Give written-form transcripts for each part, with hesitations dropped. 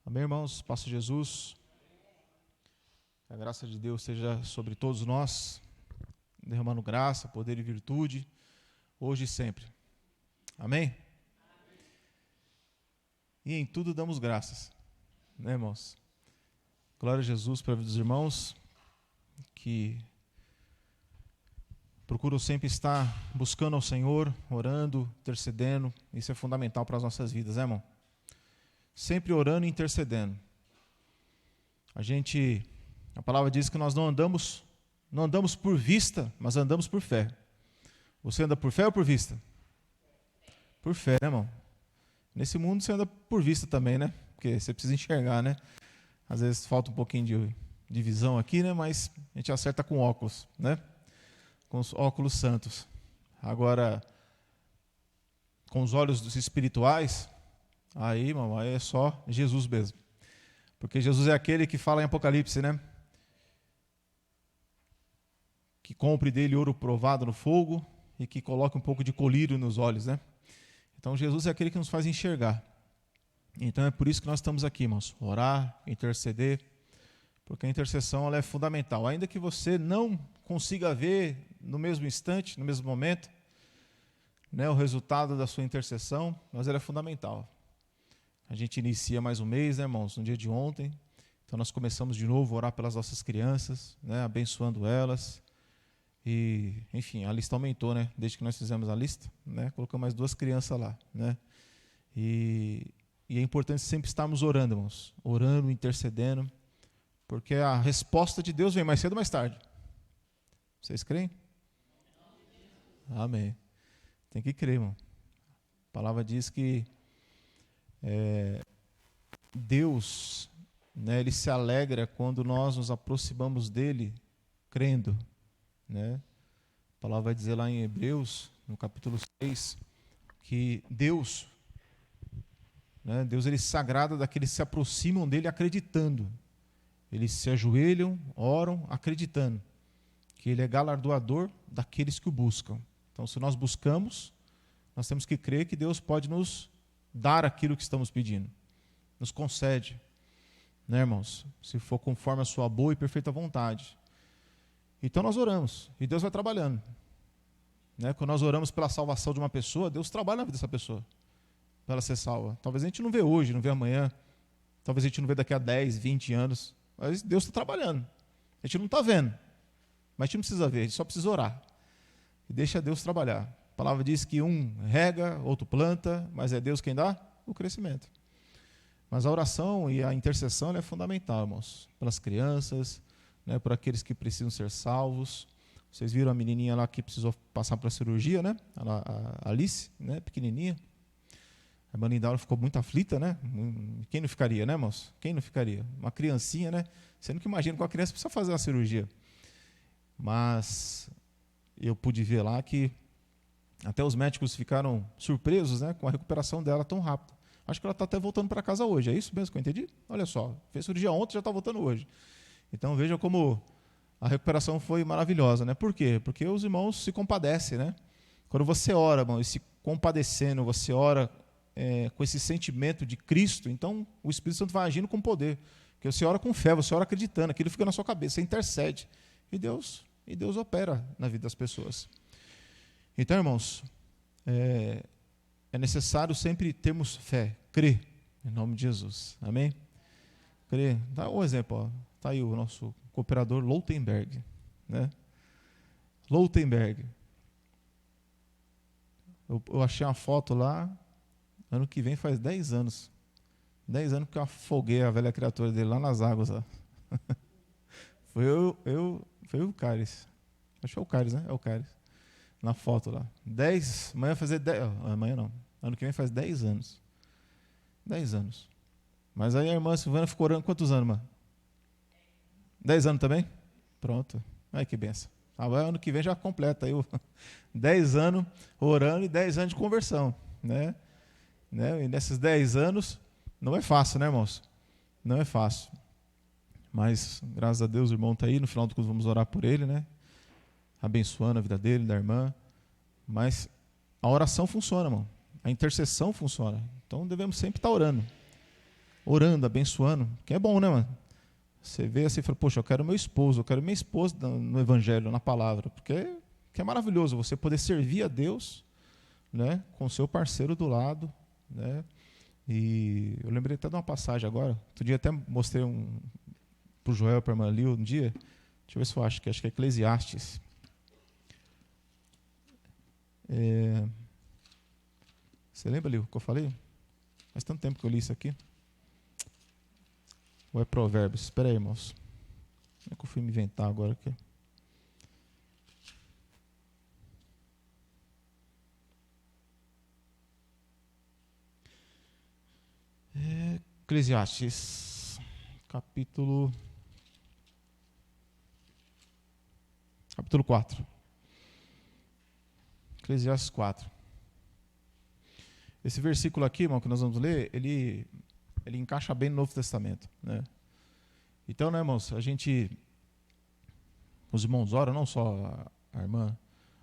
Amém, irmãos? Paz de Jesus. Que a graça de Deus seja sobre todos nós, derramando graça, poder e virtude, hoje e sempre. Amém? E em tudo damos graças, né, irmãos? Glória a Jesus para a vida dos irmãos, que procuram sempre estar buscando ao Senhor, orando, intercedendo. Isso é fundamental para as nossas vidas, né, irmão? Sempre orando e intercedendo. A palavra diz que nós não andamos por vista, mas andamos por fé. Você anda por fé ou por vista? Por fé, né, irmão? Nesse mundo você anda por vista também, né? Porque você precisa enxergar, né? Às vezes falta um pouquinho de visão aqui, né? Mas a gente acerta com óculos, né? Com os óculos santos. Agora, com os olhos espirituais, aí, irmão, aí é só Jesus mesmo. Porque Jesus é aquele que fala em Apocalipse, né? Que compre dele ouro provado no fogo e que coloque um pouco de colírio nos olhos, né? Então Jesus é aquele que nos faz enxergar. Então é por isso que nós estamos aqui, irmãos. Orar, interceder, porque a intercessão ela é fundamental. Ainda que você não consiga ver no mesmo instante, no mesmo momento, né, o resultado da sua intercessão, mas ela é fundamental. A gente inicia mais um mês, né, irmãos, no dia de ontem. Então nós começamos de novo a orar pelas nossas crianças, né, abençoando elas. E, enfim, a lista aumentou, né? Desde que nós fizemos a lista, né? Colocamos mais 2 crianças lá, né? E é importante sempre estarmos orando, irmãos. Orando, intercedendo, porque a resposta de Deus vem mais cedo ou mais tarde. Vocês creem? Amém. Tem que crer, irmão. A palavra diz que Deus, né, Ele se alegra quando nós nos aproximamos dEle crendo, né? A palavra vai dizer lá em Hebreus, no capítulo 6, que Deus, né, Deus ele se agrada daqueles que se aproximam dele acreditando. Eles se ajoelham, oram, acreditando que ele é galardoador daqueles que o buscam. Então, se nós buscamos, nós temos que crer que Deus pode nos dar aquilo que estamos pedindo. Nos concede, né, irmãos? Se for conforme a sua boa e perfeita vontade. Então nós oramos e Deus vai trabalhando, né? Quando nós oramos pela salvação de uma pessoa, Deus trabalha na vida dessa pessoa para ela ser salva. Talvez a gente não vê hoje, não vê amanhã, talvez a gente não vê daqui a 10, 20 anos, mas Deus está trabalhando. A gente não está vendo, mas a gente não precisa ver, a gente só precisa orar e deixa Deus trabalhar. A palavra diz que um rega, outro planta, mas é Deus quem dá o crescimento. Mas a oração e a intercessão é fundamental, irmãos, pelas crianças, né, por aqueles que precisam ser salvos. Vocês viram a menininha lá que precisou passar para a cirurgia, né? A Alice, né, pequenininha. A irmã Lindaura ficou muito aflita, né? Quem não ficaria, né, irmãos? Quem não ficaria? Uma criancinha, né? Você nunca imagina que uma criança precisa fazer uma cirurgia. Mas eu pude ver lá que até os médicos ficaram surpresos, né, com a recuperação dela tão rápida. Acho que ela está até voltando para casa hoje. É isso mesmo que eu entendi? Olha só, fez cirurgia ontem, já está voltando hoje. Então veja como a recuperação foi maravilhosa, né? Por quê? Porque os irmãos se compadecem, né? Quando você ora, irmão, e se compadecendo, você ora com esse sentimento de Cristo, então o Espírito Santo vai agindo com poder. Porque você ora com fé, você ora acreditando, aquilo fica na sua cabeça, você intercede. E Deus opera na vida das pessoas. Então, irmãos, é necessário sempre termos fé, crer, em nome de Jesus. Amém? Crer. Dá um exemplo, ó. Está aí o nosso cooperador Loutenberg, né? Loutenberg. Eu achei uma foto lá, ano que vem faz 10 anos. 10 anos que eu afoguei a velha criatura dele lá nas águas. Ó. Foi o Cáris. Acho que é o Cáris, né? É o Cáris. Na foto lá. 10, amanhã fazer 10, amanhã não. Ano que vem faz 10 anos. 10 anos. Mas aí a irmã Silvana ficou orando quantos anos, irmã? 10 anos também? Pronto. Ai, que benção. Ano que vem já completa aí 10 anos orando e 10 anos de conversão. Né? E nesses 10 anos, não é fácil, né, irmãos? Não é fácil. Mas, graças a Deus, o irmão está aí. No final do curso vamos orar por ele, né? Abençoando a vida dele, da irmã. Mas a oração funciona, irmão. A intercessão funciona. Então devemos sempre estar orando. orando, abençoando, que é bom, né, mano? Você vê assim e fala, poxa, eu quero meu esposo, eu quero minha esposa no evangelho, na palavra, porque que é maravilhoso você poder servir a Deus, né, com o seu parceiro do lado, né? E eu lembrei até de uma passagem agora, outro dia até mostrei para o Joel e para a irmã Lil um dia, deixa eu ver se eu acho que é Eclesiastes. Você lembra, Lil, que eu falei? Faz tanto tempo que eu li isso aqui. Ou é Provérbios? Espera aí, irmãos. Como é que eu fui me inventar agora aqui? Eclesiastes, capítulo 4. Eclesiastes 4. Esse versículo aqui, irmão, que nós vamos ler, ele encaixa bem no Novo Testamento, né? Então, né, irmãos, os irmãos oram, não só a irmã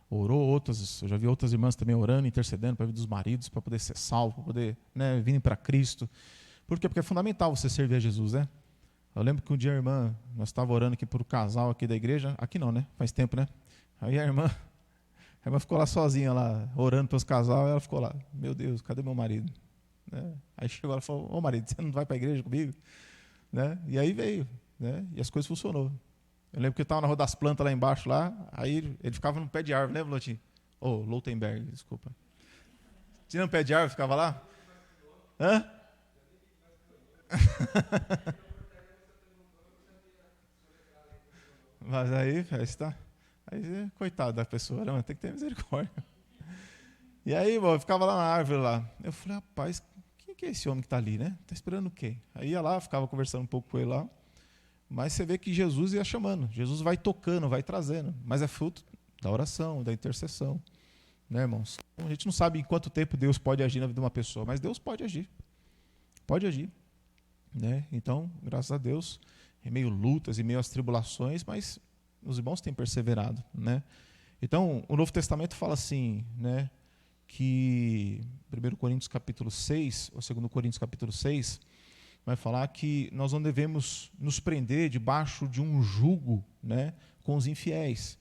orou, eu já vi outras irmãs também orando, intercedendo para a vida dos maridos, para poder ser salvo, para poder, né, virem para Cristo. Por quê? Porque é fundamental você servir a Jesus, né? Eu lembro que um dia nós estávamos orando aqui por um casal aqui da igreja, aqui não, né? Faz tempo, né? Aí a irmã ficou lá sozinha, lá, orando pelos casal, e ela ficou lá, meu Deus, cadê meu marido? Né? Aí chegou ela e falou, ô marido, você não vai para a igreja comigo? Né? E aí veio, né? E as coisas funcionou. Eu lembro que eu estava na Rua das Plantas lá embaixo, lá, aí ele ficava no pé de árvore, lembra, Lotinho? Loutenberg, desculpa. Tinha um pé de árvore, ficava lá? Hã? Mas aí está. Aí, coitado da pessoa, né? Tem que ter misericórdia. E aí, eu ficava lá na árvore lá. Eu falei, rapaz, quem que é esse homem que está ali, né? Está esperando o quê? Aí ia lá, ficava conversando um pouco com ele lá. Mas você vê que Jesus ia chamando. Jesus vai tocando, vai trazendo. Mas é fruto da oração, da intercessão. Né, irmãos? A gente não sabe em quanto tempo Deus pode agir na vida de uma pessoa, mas Deus pode agir. Pode agir. Né? Então, graças a Deus, em meio a lutas, em meio às tribulações, mas os irmãos têm perseverado, né? Então, o Novo Testamento fala assim, né, que 1 Coríntios capítulo 6, ou 2 Coríntios capítulo 6, vai falar que nós não devemos nos prender debaixo de um jugo, né, com os infiéis.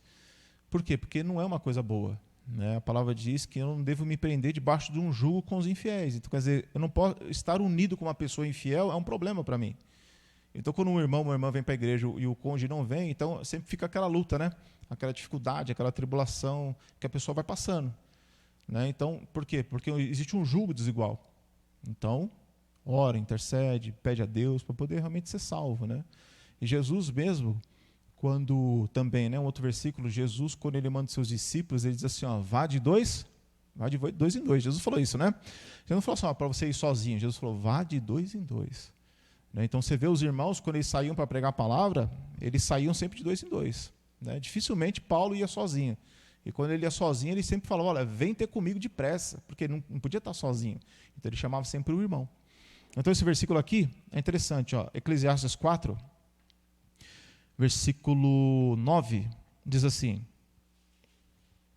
Por quê? Porque não é uma coisa boa. Né? A palavra diz que eu não devo me prender debaixo de um jugo com os infiéis. Então, quer dizer, eu não posso estar unido com uma pessoa infiel, é um problema para mim. Então, quando uma irmã vem para a igreja e o cônjuge não vem, então sempre fica aquela luta, né? Aquela dificuldade, aquela tribulação que a pessoa vai passando. Né? Então, por quê? Porque existe um jugo desigual. Então, ora, intercede, pede a Deus para poder realmente ser salvo. Né? E Jesus mesmo, quando também, né, um outro versículo, Jesus, quando ele manda seus discípulos, ele diz assim, ó, vá de dois em dois. Jesus falou isso, né? Ele não falou assim, para você ir sozinho. Jesus falou, vá de dois em dois. Né? Então você vê os irmãos, quando eles saíam para pregar a palavra, eles saíam sempre de dois em dois. Né? Dificilmente Paulo ia sozinho. E quando ele ia sozinho, ele sempre falava, olha, vem ter comigo depressa, porque não podia estar sozinho. Então ele chamava sempre o irmão. Então esse versículo aqui é interessante, ó, Eclesiastes 4, versículo 9, diz assim,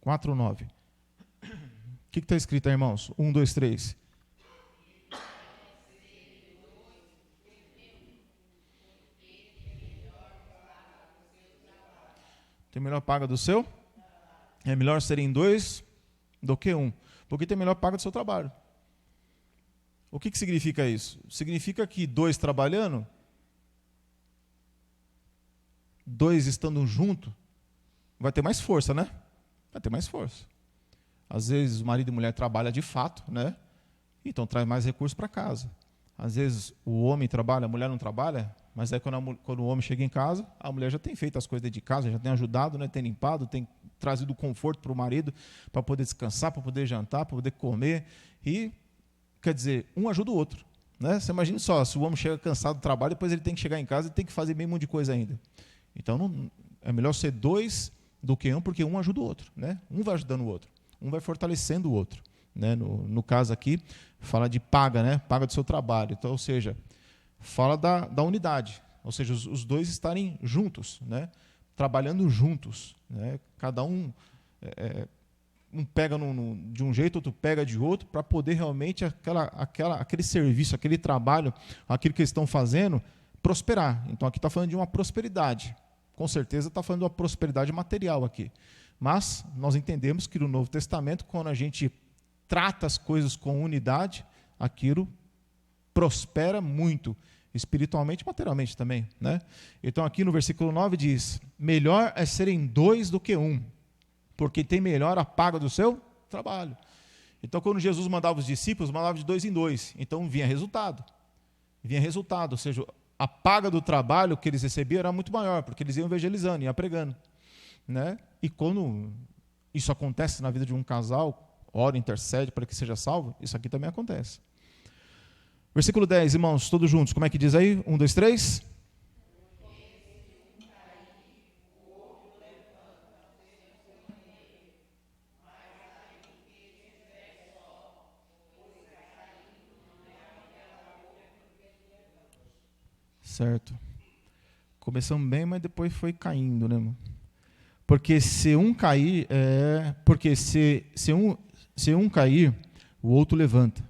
4:9. O que está escrito aí, irmãos? 1, 2, 3. Tem melhor paga do seu? É melhor serem dois do que um. Porque tem melhor paga do seu trabalho. O que significa isso? Significa que dois trabalhando, dois estando junto, vai ter mais força, né? Vai ter mais força. Às vezes o marido e a mulher trabalham de fato, né? Então traz mais recursos para casa. Às vezes o homem trabalha, a mulher não trabalha, mas aí quando o homem chega em casa, a mulher já tem feito as coisas dentro de casa, já tem ajudado, né? Tem limpado, tem trazido conforto para o marido, para poder descansar, para poder jantar, para poder comer. E, quer dizer, um ajuda o outro. Né? Você imagina só, se o homem chega cansado do trabalho, depois ele tem que chegar em casa e tem que fazer meio monte de coisa ainda. Então, é melhor ser dois do que um, porque um ajuda o outro. Né? Um vai ajudando o outro. Um vai fortalecendo o outro. Né? No caso aqui, fala de paga, né? Paga do seu trabalho. Então, ou seja, fala da unidade. Ou seja, os dois estarem juntos, né? Trabalhando juntos. Né? Cada um um pega de um jeito, outro pega de outro, para poder realmente aquele serviço, aquele trabalho, aquilo que eles estão fazendo, prosperar. Então aqui está falando de uma prosperidade. Com certeza está falando de uma prosperidade material aqui. Mas nós entendemos que no Novo Testamento, quando a gente trata as coisas com unidade, aquilo prospera muito, espiritualmente e materialmente também, né? Então aqui no versículo 9 diz: melhor é serem dois do que um, porque tem melhor a paga do seu trabalho. Então quando Jesus mandava os discípulos, mandava de 2 em 2, então vinha resultado, ou seja, a paga do trabalho que eles recebiam era muito maior, porque eles iam evangelizando, iam pregando, né? E quando isso acontece na vida de um casal, ora, intercede para que seja salvo, isso aqui também acontece. Versículo 10, irmãos, todos juntos, como é que diz aí? 1, 2, 3. Certo. Começamos bem, mas depois foi caindo, né, irmão? Porque se um cair, se um cair, o outro levanta.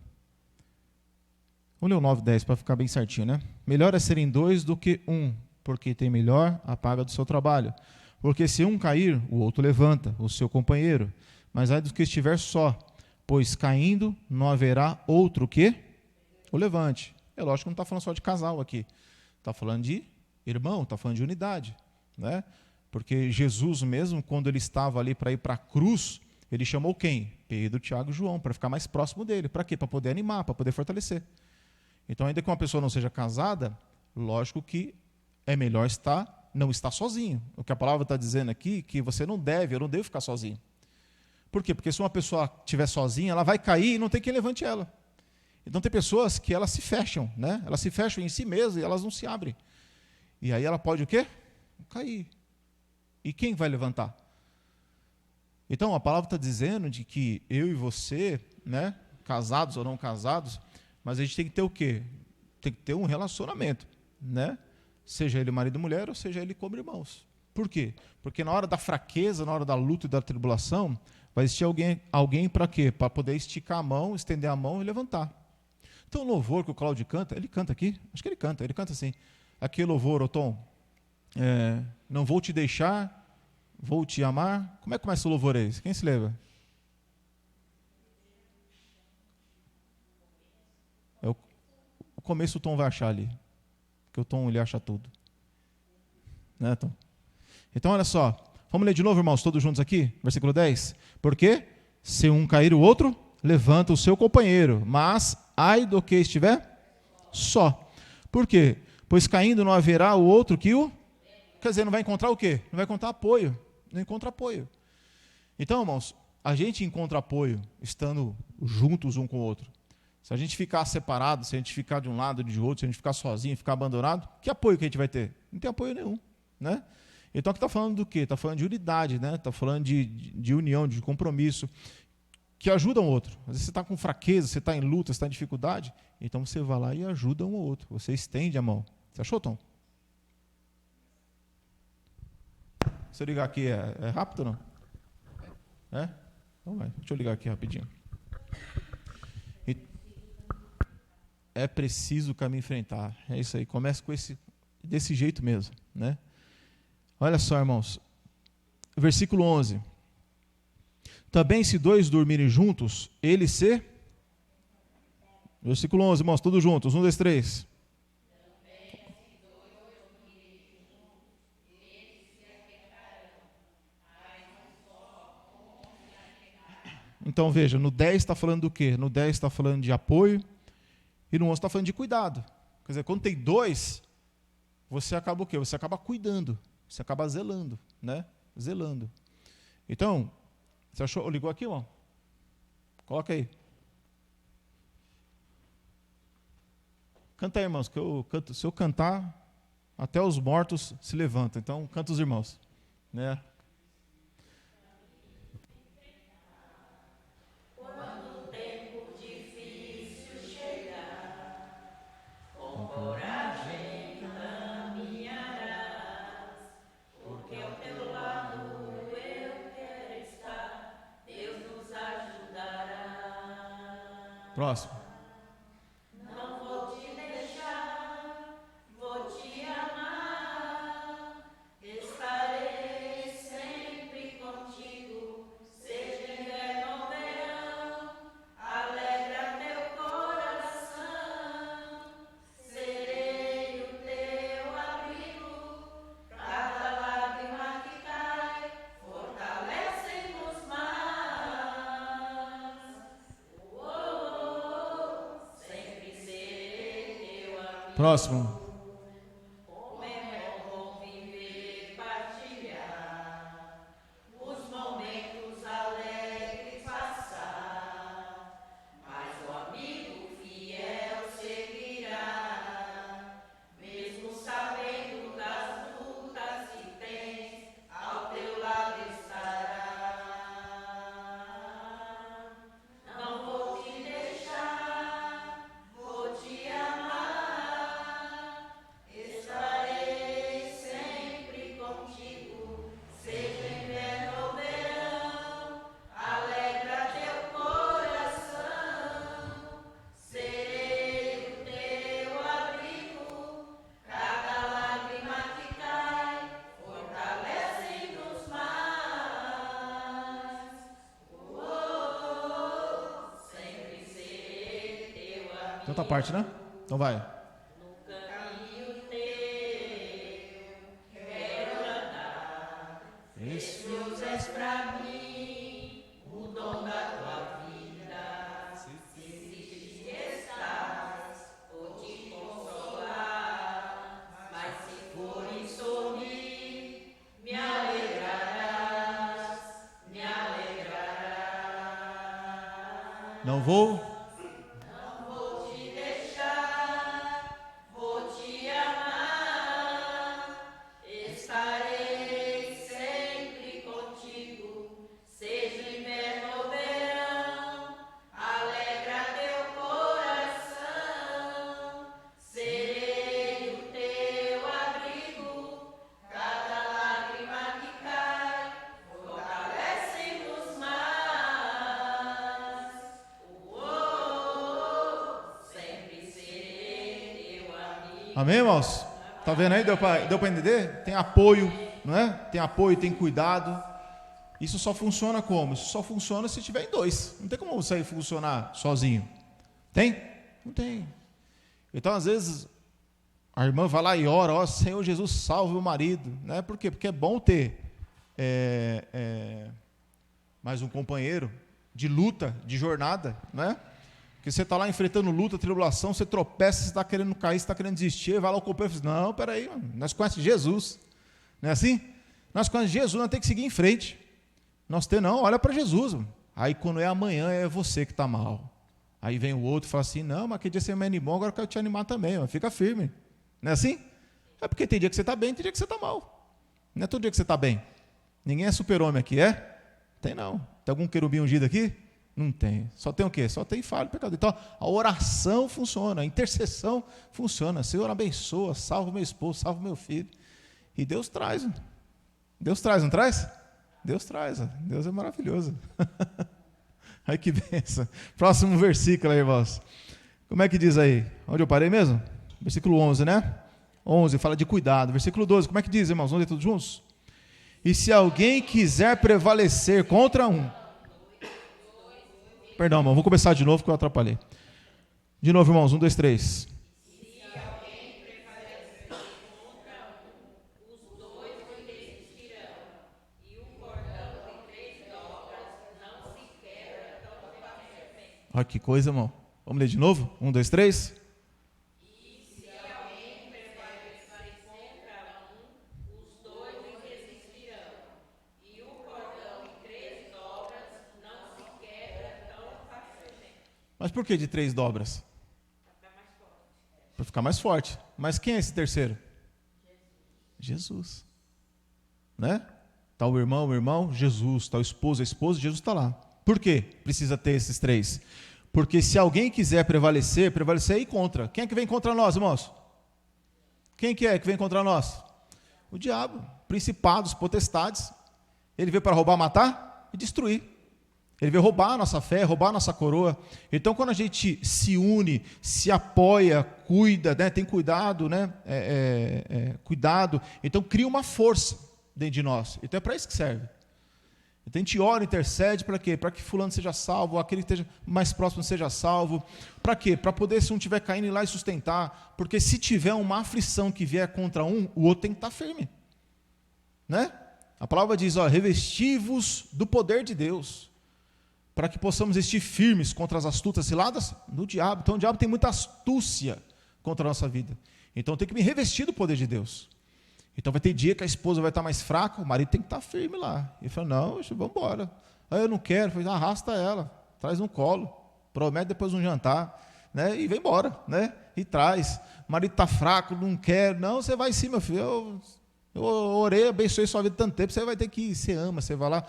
Vamos ler o 9, 10 para ficar bem certinho, né? Melhor é serem dois do que um, porque tem melhor a paga do seu trabalho. Porque se um cair, o outro levanta, o seu companheiro. Mas ai do que estiver só, pois caindo não haverá outro que o levante. É lógico que não está falando só de casal aqui. Está falando de irmão, está falando de unidade, né? Porque Jesus mesmo, quando ele estava ali para ir para a cruz, ele chamou quem? Pedro, Tiago e João, para ficar mais próximo dele. Para quê? Para poder animar, para poder fortalecer. Então, ainda que uma pessoa não seja casada, lógico que é melhor não estar sozinho. O que a palavra está dizendo aqui, que eu não devo ficar sozinho. Por quê? Porque se uma pessoa estiver sozinha, ela vai cair e não tem quem levante ela. Então tem pessoas que elas se fecham, né? Elas se fecham em si mesmas e elas não se abrem. E aí ela pode o quê? Cair. E quem vai levantar? Então a palavra está dizendo de que eu e você, né, casados ou não casados, mas a gente tem que ter o quê? Tem que ter um relacionamento, né? Seja ele marido e mulher, ou seja ele como irmãos. Por quê? Porque na hora da fraqueza, na hora da luta e da tribulação, vai existir alguém para quê? Para poder esticar a mão, estender a mão e levantar. Então o louvor que o Cláudio canta, ele canta aqui? Acho que ele canta assim. Aqui louvor, ô Tom, não vou te deixar, vou te amar. Como é que começa o louvor aí? Quem se lembra? O começo o Tom vai achar ali, porque o Tom ele acha tudo. Né, Tom? Então olha só, vamos ler de novo, irmãos, todos juntos aqui, versículo 10. Porque se um cair o outro, levanta o seu companheiro, mas ai do que estiver só. Por quê? Pois caindo não haverá o outro que o... Quer dizer, não vai encontrar o quê? Não vai encontrar apoio. Não encontra apoio. Então, irmãos, a gente encontra apoio estando juntos um com o outro. Se a gente ficar separado, se a gente ficar de um lado ou de outro, se a gente ficar sozinho, ficar abandonado, que apoio que a gente vai ter? Não tem apoio nenhum, né? Então aqui está falando do quê? Está falando de unidade, né? Está falando de união, de compromisso, que ajuda um outro. Às vezes você está com fraqueza, você está em luta, você está em dificuldade, então você vai lá e ajuda um ao outro. Você estende a mão. Você achou, Tom? Se eu ligar aqui, é rápido ou não? É? Então vai. Deixa eu ligar aqui rapidinho. É preciso o caminho enfrentar. É isso aí. Começa desse jeito mesmo, né? Olha só, irmãos. Versículo 11. Também se dois dormirem juntos, eles se... Versículo 11, irmãos, todos juntos. 1, 2, 3. Então veja, no 10 está falando do quê? No 10 está falando de apoio e no 11 está falando de cuidado. Quer dizer, quando tem dois, você acaba o quê? Você acaba cuidando, você acaba zelando, né? Zelando. Então, você achou? Ligou aqui, irmão? Coloca aí. Canta aí, irmãos, que eu canto. Se eu cantar, até os mortos se levantam. Então, canta os irmãos, né? Próximo. Não vou te deixar, vou te amar, estarei sempre contigo, seja inverno ou verão, alegra teu coração, serei o teu abrigo, cada lágrima que cai, fortalece-nos mais. Sempre serei teu amigo. Próximo. Como é bom viver, partilhar os momentos alegres passar, mas o amigo fiel seguirá, mesmo sabendo das lutas que tens, ao teu lado estará. Não vou te deixar, vou te amar, estarei sempre contigo, seja inverno ou verão, alegra teu coração, serei o teu abrigo, cada lágrima que cai, fortalece-nos mais. Sempre serei teu amigo. Tem outra parte, né? Então vai. No caminho teu quero andar. Isso. Deus és pra mim o dom da tua vida. Se triste estás, vou te consolar. Mas se fores sorrir, me alegrarás, me alegrarás. Não vou. Vou te deixar, vou te amar, estarei sempre contigo, seja inverno ou verão, alegra teu coração, serei o teu abrigo, cada lágrima que cai, fortalece-nos mais. Sempre serei teu amigo. Amém, irmãos? Tá vendo aí? Deu para entender? Tem apoio, não é? Tem apoio, tem cuidado. Isso só funciona como? Isso só funciona se tiver em dois. Não tem como você funcionar sozinho. Tem? Não tem. Então, às vezes, a irmã vai lá e ora, ó, Senhor Jesus, salve o marido. Né? Por quê? Porque é bom ter mais um companheiro de luta, de jornada, né? Porque você está lá enfrentando luta, tribulação, você tropeça, você está querendo cair, você está querendo desistir, vai lá o companheiro e diz, não, peraí, mano, nós conhecemos Jesus. Não é assim? Nós conhecemos Jesus, nós temos que seguir em frente. Não, olha para Jesus. Mano. Aí quando é amanhã, é você que está mal. Aí vem o outro e fala assim, não, mas aquele dia você me animou, agora eu quero te animar também, mano. Fica firme. Não é assim? É porque tem dia que você está bem, tem dia que você está mal. Não é todo dia que você está bem. Ninguém é super-homem aqui, é? Tem não. Tem algum querubim ungido aqui? Não tem. Só tem o quê? Só tem falha e pecado. Então, a oração funciona, a intercessão funciona. Senhor, abençoa, salva meu esposo, salva meu filho. E Deus traz. Deus traz, não traz? Deus traz. Deus é maravilhoso. Ai, que benção. Próximo versículo aí, irmãos. Como é que diz aí? Onde eu parei mesmo? Versículo 11, né? 11, fala de cuidado. Versículo 12, como é que diz, irmãos? Vamos ler todos juntos? E se alguém quiser prevalecer contra um... Perdão, irmão, vou começar de novo que eu atrapalhei. De novo, irmãos, 1, 2, 3. Se alguém prevalecer contra os dois resistirão, e o cordão de 3 dobras não se quebra tão facilmente. Olha que coisa, irmão. Vamos ler de novo? 1, 2, 3. E se alguém prevalecer contra os dois resistirão, e o cordão de 3 dobras não se quebra tão facilmente. Mas por que de 3 dobras? Para ficar mais forte. Mas quem é esse terceiro? Jesus. Né? Está o irmão, Jesus. Está o esposo, a esposa, Jesus está lá. Por quê? Precisa ter esses 3. Porque se alguém quiser prevalecer é ir contra. Quem é que vem contra nós, irmãos? Quem que é que vem contra nós? O diabo. Principados, potestades. Ele veio para roubar, matar e destruir. Ele veio roubar a nossa fé, roubar a nossa coroa. Então, quando a gente se une, se apoia, cuida, né, tem cuidado, né, cuidado, então cria uma força dentro de nós. Então é para isso que serve. Então a gente ora, intercede para quê? Para que fulano seja salvo, aquele que esteja mais próximo seja salvo. Para quê? Para poder, se um estiver caindo, ir lá e sustentar. Porque se tiver uma aflição que vier contra um, o outro tem que estar firme. Né? A palavra diz, ó, revesti-vos do poder de Deus, para que possamos estar firmes contra as astutas ciladas do diabo. Então o diabo tem muita astúcia contra a nossa vida. Então tem que me revestir do poder de Deus. Então vai ter dia que a esposa vai estar mais fraca, o marido tem que estar firme lá. Ele fala, não, vamos embora. Aí eu não quero, falei, arrasta ela, traz no colo, promete depois um jantar, né? E vem embora, né? E traz. O marido está fraco, não quer. Não, você vai sim, meu filho. Eu orei, abençoei sua vida tanto tempo, você vai ter que ir, você ama, você vai lá.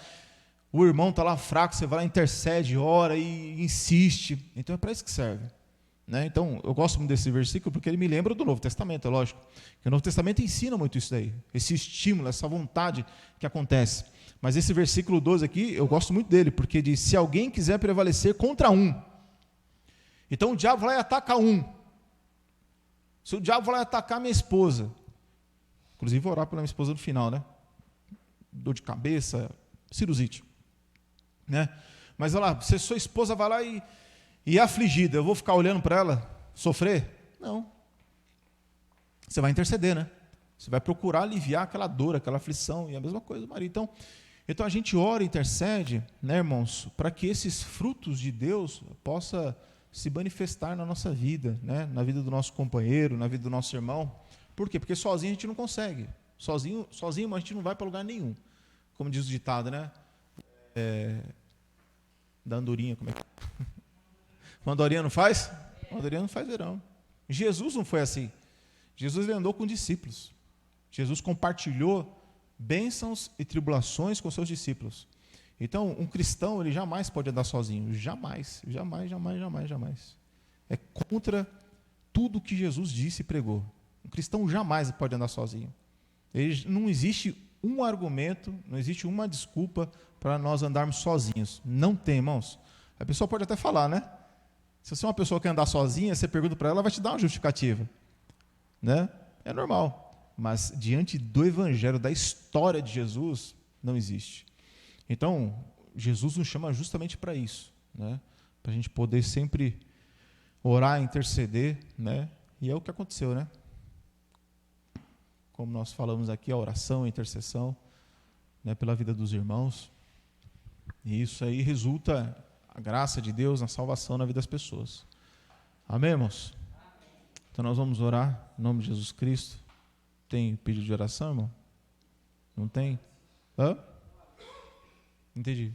O irmão está lá fraco, você vai lá, intercede, ora e insiste. Então é para isso que serve. Né? Então, eu gosto muito desse versículo porque ele me lembra do Novo Testamento, é lógico. Que o Novo Testamento ensina muito isso daí, esse estímulo, essa vontade que acontece. Mas esse versículo 12 aqui, eu gosto muito dele, porque diz, se alguém quiser prevalecer contra um, então o diabo vai atacar um. Se o diabo vai atacar minha esposa, inclusive vou orar pela minha esposa no final, né? Dor de cabeça, cirusite. Né? Mas olha lá, se sua esposa vai lá e é afligida, eu vou ficar olhando para ela sofrer? Não. Você vai interceder, né? Você vai procurar aliviar aquela dor, aquela aflição, e a mesma coisa do marido. Então a gente ora e intercede, né, irmãos, para que esses frutos de Deus possam se manifestar na nossa vida, né? Na vida do nosso companheiro, na vida do nosso irmão. Por quê? Porque sozinho a gente não consegue. Sozinho a gente não vai para lugar nenhum. Como diz o ditado, né? Da andorinha, como é que é? Uma andorinha não faz? Uma andorinha não faz verão. Jesus não foi assim. Jesus ele andou com discípulos. Jesus compartilhou bênçãos e tribulações com seus discípulos. Então, um cristão, ele jamais pode andar sozinho. Jamais, jamais, jamais, jamais, jamais. É contra tudo que Jesus disse e pregou. Um cristão jamais pode andar sozinho. Não existe um argumento, não existe uma desculpa para nós andarmos sozinhos. Não tem, irmãos. A pessoa pode até falar, né? Se você é uma pessoa que quer andar sozinha, você pergunta para ela, ela vai te dar uma justificativa. Né? É normal. Mas diante do evangelho, da história de Jesus, não existe. Então, Jesus nos chama justamente para isso. Né? Para a gente poder sempre orar, interceder. Né? E é o que aconteceu. Né? Como nós falamos aqui, a oração, a intercessão, né, pela vida dos irmãos. E isso aí resulta a graça de Deus na salvação na vida das pessoas. Amém, irmãos? Então nós vamos orar em nome de Jesus Cristo. Tem pedido de oração, irmão? Não tem? Hã? Entendi.